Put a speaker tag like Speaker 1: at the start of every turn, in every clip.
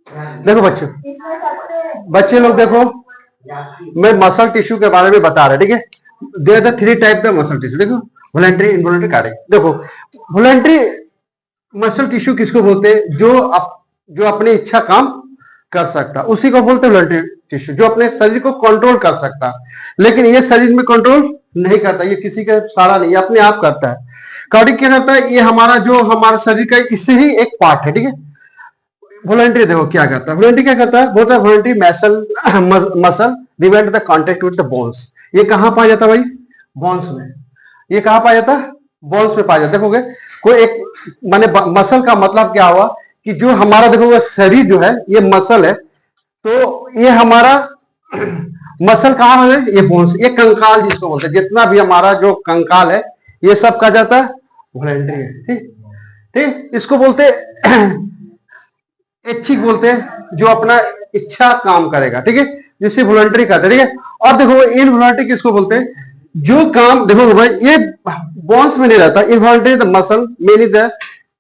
Speaker 1: देखो बच्चों, बच्चे लोग देखो, मैं मसल टिश्यू के बारे में बता रहा, ठीक है। There are 3 type the muscle tissue. देखो, वॉलंटरी, इनवॉलंटरी, कार्डिक। देखो, वॉलंटरी मसल टिश्यू किसको बोलते हैं? जो अपनी इच्छा काम कर सकता, उसी को बोलते हैं वॉलंटरी टिश्यू। जो अपने शरीर को कंट्रोल कर सकता, लेकिन ये शरीर में कंट्रोल नहीं करता, ये किसी का सहारा नहीं, अपने आप करता है। कार्डिक क्या करता है? ये हमारा शरीर का इससे ही एक पार्ट है, ठीक है। वॉलंटरी देखो क्या करता है, वॉलंटरी क्या करता है, बोलता है voluntary muscle prevent the contact with the bones. ये कहां पाया जाता है भाई? बोन्स में। ये कहां पाया जाता है? बोन्स में पाया जाता है। देखोगे, कोई एक माने मसल का मतलब क्या हुआ कि जो हमारा देखोगे शरीर जो है ये मसल है, तो ये हमारा मसल कहां है? ये बोन्स, ये कंकाल जिसको बोलते हैं, जितना भी हमारा जो कंकाल है ये सब कहा जाता है वॉलंटरी है, ठीक ठीक। इसको बोलते ऐच्छिक बोलते हैं, जो अपना इच्छा काम करेगा, ठीक है, जिसे वॉलंटरी कहते हैं, ठीक है। और देखो इनवॉलंटरी किसको बोलते हैं? जो काम देखो भाई ये बोन्स में नहीं रहता। Involuntary the muscle many the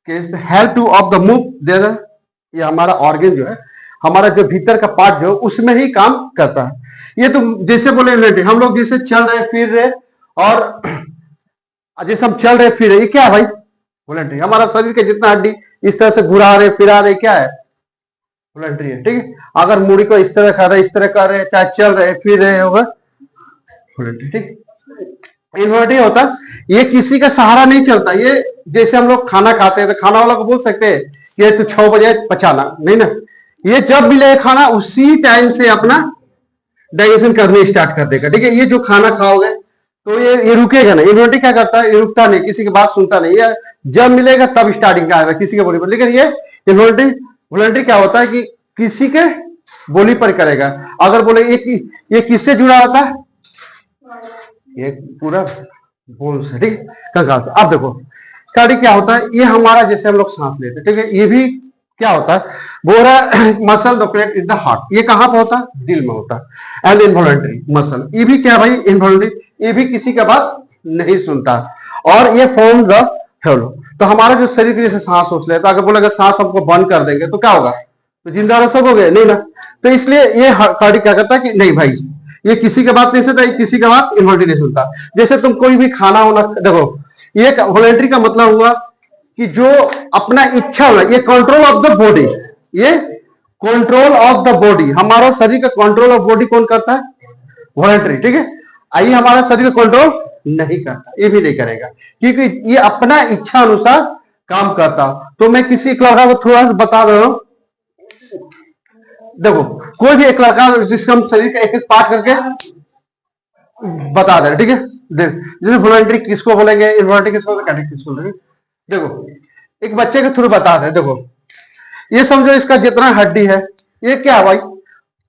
Speaker 1: help to of the move there, ये हमारा ऑर्गन जो है, हमारा जो भीतर का पार्ट जो है उसमें ही काम करता है। ये तो जैसे बोले इनवॉलंटरी, हम लोग जैसे चल रहे फिर रहे, और जैसे हम चल रहे फिर रहे, ये क्या है भाई? वॉलंटरी। हमारा शरीर के जितना हड्डी इस तरह से घुरा रहे फिरा रहे, क्या है? वॉलंटरी है, ठीक है। अगर मुड़ी को इस तरह कर रहे, इस तरह कर रहे, चाहे चल रहे फिर रहे, होगा वॉलंटरी, ठीक। इनवॉलंटरी होता, ये किसी का सहारा नहीं चलता। ये जैसे हम लोग खाना खाते हैं तो खाना वाला को बोल सकते हैं कि तू 6 बजे पचाना, नहीं ना। ये जब मिले खाना उसी टाइम से अपना डाइजेशन करने स्टार्ट कर देगा, ठीक है। ये जो खाना खाओगे तो ये रुकेगा नहीं। इनवॉलंटरी क्या करता है? ये रुकता नहीं, किसी की बात सुनता नहीं, ये जब मिलेगा तब स्टार्टिंग का आएगा किसी के बोली पर। लेकिन ये इनवॉलंटरी वॉलंटरी क्या होता है कि किसी के बोली पर करेगा। अगर बोले ये किससे जुड़ा होता है? ये पूरा बोन से, ठीक है, कंकाल से। अब देखो कार्डिक क्या होता है? ये हमारा जैसे हम लोग सांस लेते हैं, ठीक है, ये भी क्या होता है? बोरा muscle locate in the heart. ये कहां पर होता है? दिल में होता है। एंड इनवॉलंटरी मसल, ये भी क्या भाई? इनवॉलंटरी, ये भी किसी का बात नहीं सुनता, और ये फॉर्म द हेलो। तो हमारा जो शरीर के जैसे सांस सोच लेता, अगर बोला सांस हमको बंद कर देंगे तो क्या होगा? तो जिंदा रह सकोगे नहीं ना। तो इसलिए ये कार्डिक क्या करता है कि नहीं भाई, ये किसी का बात नहीं सुनता, किसी का बात इनवॉलंटरी नहीं सुनता। जैसे तुम कोई भी खाना होना, देखो ये वॉलंटरी का मतलब हुआ कि जो अपना इच्छा होला, ये कंट्रोल ऑफ द बॉडी, ये कंट्रोल ऑफ द बॉडी, हमारा शरीर का कंट्रोल ऑफ बॉडी कौन करता है? वॉलंटरी, ठीक है। आइए हमारा शरीर का कंट्रोल नहीं करता, ये भी नहीं करेगा, क्योंकि ये अपना इच्छा अनुसार काम करता। तो मैं किसी एक लड़का को थोड़ा सा बता दे रहा हूं, देखो कोई भी एक लड़का जिसका हम शरीर का एक एक पार्ट करके बता दे, ठीक है। जैसे वॉलंटरी किसको बोलेंगे, इनवॉलंटरी किसको बोलेंगे, कार्डिक किसको बोलेंगे। देखो एक बच्चे के थ्रू बता दे, देखो ये समझो इसका जितना हड्डी है ये क्या है भाई?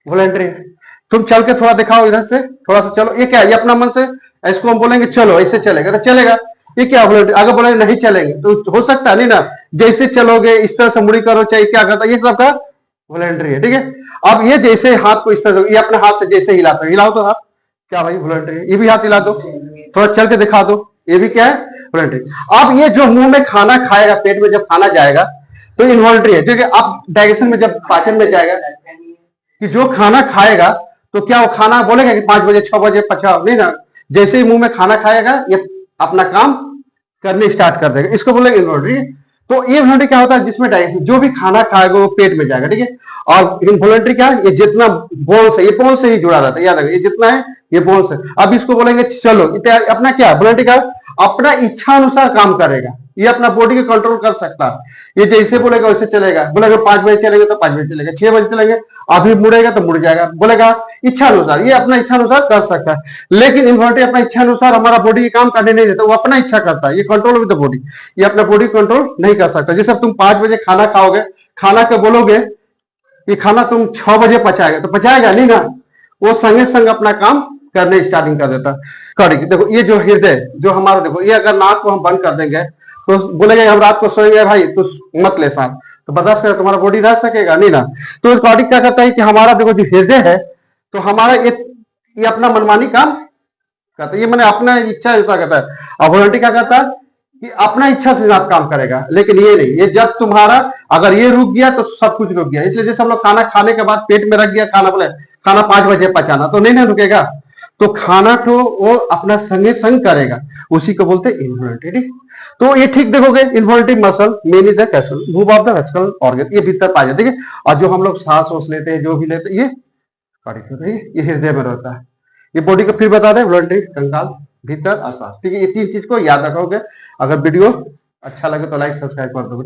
Speaker 1: वॉलंटरी है। तुम चल के थोड़ा दिखाओ, इधर से थोड़ा सा चलो, ये क्या है? ये अपना मन से, इसको हम बोलेंगे चलो, ऐसे चलेगा तो चलेगा, ये क्या वॉलंटरी। अगर बोलेंगे नहीं चलेंगे तो हो सकता नहीं ना, जैसे चलोगे इस तरह से मुड़ी करो, चाहे क्या करता, ये सबका वॉलंटरी है, ठीक है। अब ये जैसे हाथ को इस तरह, ये अपने हाथ से जैसे हिलाते, हिलाओ तो हाथ, क्या भाई? वॉलंटरी है। ये भी हाथ हिला दो, थोड़ा चल के दिखा दो, ये भी क्या है? वॉलंटरी। अब ये जो मुंह में खाना खाएगा, पेट में जब खाना जाएगा तो इनवॉलंटरी है, क्योंकि अब डाइजेशन में जब पाचन में जाएगा कि जो खाना खाएगा तो क्या वो खाना बोलेगा कि 5 बजे 6 बजे पचाओ, नहीं ना। जैसे ही मुंह में खाना खाएगा ये अपना काम करने स्टार्ट कर देगा, इसको बोलेंगे इनवॉलंटरी। तो ये इनवॉलंटरी क्या होता है? जिसमें डाइजेशन, जो भी खाना खाएगा वो पेट में जाएगा, ठीक है। और इनवॉलंटरी क्या है? ये जितना बोन से, ये बोन से ही जुड़ा रहता है, याद रखिए, ये जितना है ये बोन से। अब इसको बोलेंगे चलो, अपना क्या वॉलंटरी का अपना इच्छा अनुसार काम करेगा, ये अपना बॉडी को कंट्रोल कर सकता है। ये जैसे बोलेगा वैसे चलेगा, बोलेगा 5 बजे चलेंगे तो 5 बजे चलेगा, 6 बजे चलेंगे, अभी मुड़ेगा तो मुड़ जाएगा, बोलेगा इच्छा अनुसार, ये अपना इच्छा अनुसार कर सकता है। लेकिन इनवॉलंटरी अपना इच्छा अनुसार हमारा बॉडी के काम करने नहीं देता, वो अपना इच्छा करता है, ये कंट्रोल विद द बॉडी, ये अपना बॉडी कंट्रोल नहीं कर सकता। जैसे तुम 5 बजे खाना खाओगे, खाना के बोलोगे ये खाना तुम 6 बजे पचाएगा तो पचाएगा नहीं ना, वो संगे संग अपना काम करने स्टार्टिंग कर देता है। देखो ये जो हृदय जो हमारा, देखो ये अगर नाक को हम बंद कर देंगे तो बोलेंगे हम रात को सोएंगे भाई तू मत ले सांस, तो बर्दाश्त कर तुम्हारा बॉडी रह सकेगा नहीं ना। तो कार्डिक क्या करता है कि हमारा देखो जो हृदय है, तो हमारा ये अपना मनमानी काम करता है, ये मैंने अपना इच्छा ऐसा करता है। और वॉलंटरी क्या करता है? कि अपना इच्छा से आप काम करेगा, लेकिन ये नहीं, ये जब तुम्हारा अगर ये रुक गया तो सब कुछ रुक गया। इसलिए जैसे हम लोग खाना खाने के बाद पेट में रख गया खाना, बोले खाना 5 बजे पचाना, तो नहीं ना रुकेगा। तो खाना तो वो अपना संगे संग करेगा, उसी को बोलते हैं इनवॉल्यूंटरी। तो ये ठीक देखोगे, involuntary muscle main is the capsule move of the vestibular organ, ये भीतर पा जाते हैं। और जो हम लोग सांस ओस लेते हैं, जो भी लेते हैं, ये हृदय में रहता है। ये बॉडी को फिर बता दें, वॉलंटरी, कंकाल, भीतर और सांस। ठीक है, ये 3 चीज को याद रखोगे। अगर वीडियो अच्छा लगे तो लाइक सब्सक्राइब कर दो।